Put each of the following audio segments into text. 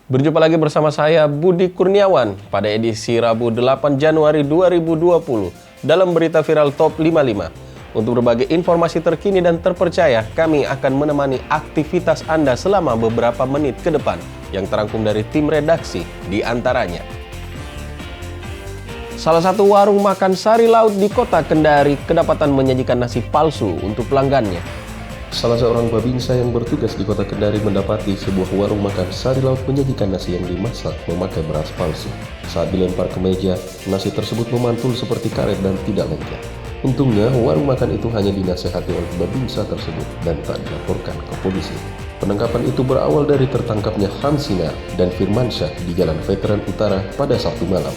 Berjumpa lagi bersama saya Budi Kurniawan pada edisi Rabu 8 Januari 2020 dalam berita viral Top 55. Untuk berbagai informasi terkini dan terpercaya, kami akan menemani aktivitas Anda selama beberapa menit ke depan yang terangkum dari tim redaksi di antaranya. Salah satu warung makan sari laut di kota Kendari kedapatan menyajikan nasi palsu untuk pelanggannya. Salah seorang babinsa yang bertugas di kota Kendari mendapati sebuah warung makan sari laut menyajikan nasi yang dimasak memakai beras palsu. Saat dilempar ke meja, nasi tersebut memantul seperti karet dan tidak lengket. Untungnya, warung makan itu hanya dinasehati oleh babinsa tersebut dan tak dilaporkan ke polisi. Penangkapan itu berawal dari tertangkapnya Hansina dan Firmansyah di Jalan Veteran Utara pada Sabtu malam.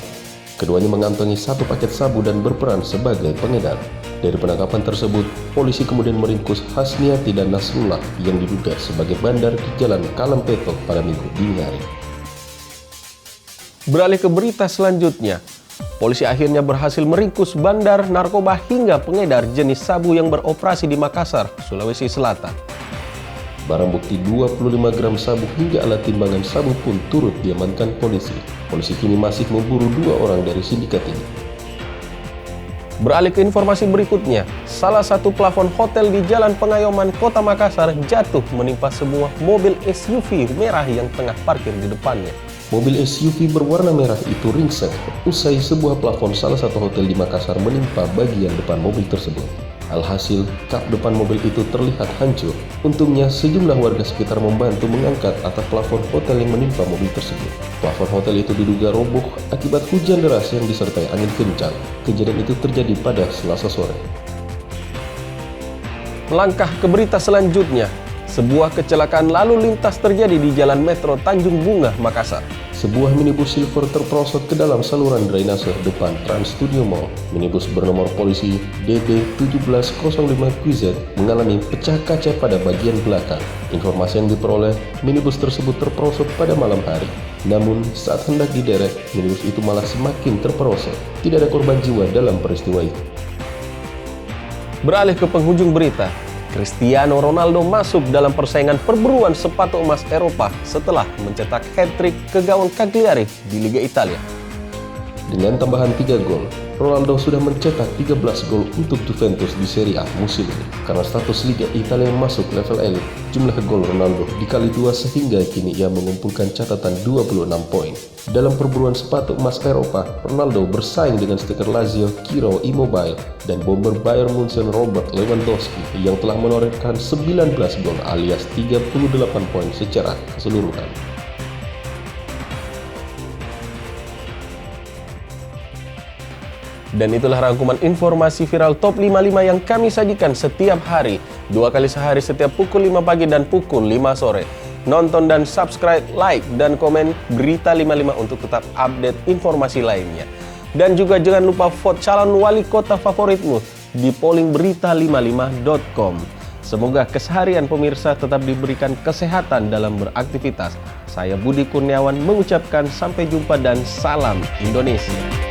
Keduanya mengantongi satu paket sabu dan berperan sebagai pengedar. Dari penangkapan tersebut, polisi kemudian meringkus Hasniati dan Nasrullah yang diduga sebagai bandar di Jalan Kalampeto pada Minggu dini hari. Beralih ke berita selanjutnya, polisi akhirnya berhasil meringkus bandar narkoba hingga pengedar jenis sabu yang beroperasi di Makassar, Sulawesi Selatan. Barang bukti 25 gram sabu hingga alat timbangan sabu pun turut diamankan polisi. Polisi kini masih memburu 2 orang dari sindikat ini. Beralih ke informasi berikutnya, salah satu plafon hotel di Jalan Pengayoman, Kota Makassar jatuh menimpa sebuah mobil SUV merah yang tengah parkir di depannya. Mobil SUV berwarna merah itu ringsek usai sebuah plafon salah satu hotel di Makassar menimpa bagian depan mobil tersebut. Alhasil, kap depan mobil itu terlihat hancur. Untungnya, sejumlah warga sekitar membantu mengangkat atap plafon hotel yang menimpa mobil tersebut. Plafon hotel itu diduga roboh akibat hujan deras yang disertai angin kencang. Kejadian itu terjadi pada Selasa sore. Melangkah ke berita selanjutnya, sebuah kecelakaan lalu lintas terjadi di Jalan Metro Tanjung Bunga, Makassar. Sebuah minibus silver terperosot ke dalam saluran drainase depan Trans Studio Mall. Minibus bernomor polisi DB1705QZ mengalami pecah kaca pada bagian belakang. Informasi yang diperoleh, minibus tersebut terperosot pada malam hari. Namun, saat hendak diderek, minibus itu malah semakin terperosot. Tidak ada korban jiwa dalam peristiwa itu. Beralih ke penghujung berita, Cristiano Ronaldo masuk dalam persaingan perburuan sepatu emas Eropa setelah mencetak hat-trick ke gawang Cagliari di Liga Italia. Dengan tambahan 3 gol, Ronaldo sudah mencetak 13 gol untuk Juventus di Serie A musim ini. Karena status Liga Italia yang masuk level elit, jumlah gol Ronaldo dikali 2 sehingga kini ia mengumpulkan catatan 26 poin. Dalam perburuan sepatu emas Eropa, Ronaldo bersaing dengan striker Lazio Ciro Immobile dan bomber Bayern Munchen Robert Lewandowski yang telah menorehkan 19 gol alias 38 poin secara keseluruhan. Dan itulah rangkuman informasi viral Top 55 yang kami sajikan setiap hari, 2 kali sehari setiap pukul 5 pagi dan pukul 5 sore. Nonton dan subscribe, like, dan komen Berita 55 untuk tetap update informasi lainnya. Dan juga jangan lupa vote calon wali kota favoritmu di polling berita55.com. Semoga keseharian pemirsa tetap diberikan kesehatan dalam beraktivitas. Saya Budi Kurniawan mengucapkan sampai jumpa dan salam Indonesia.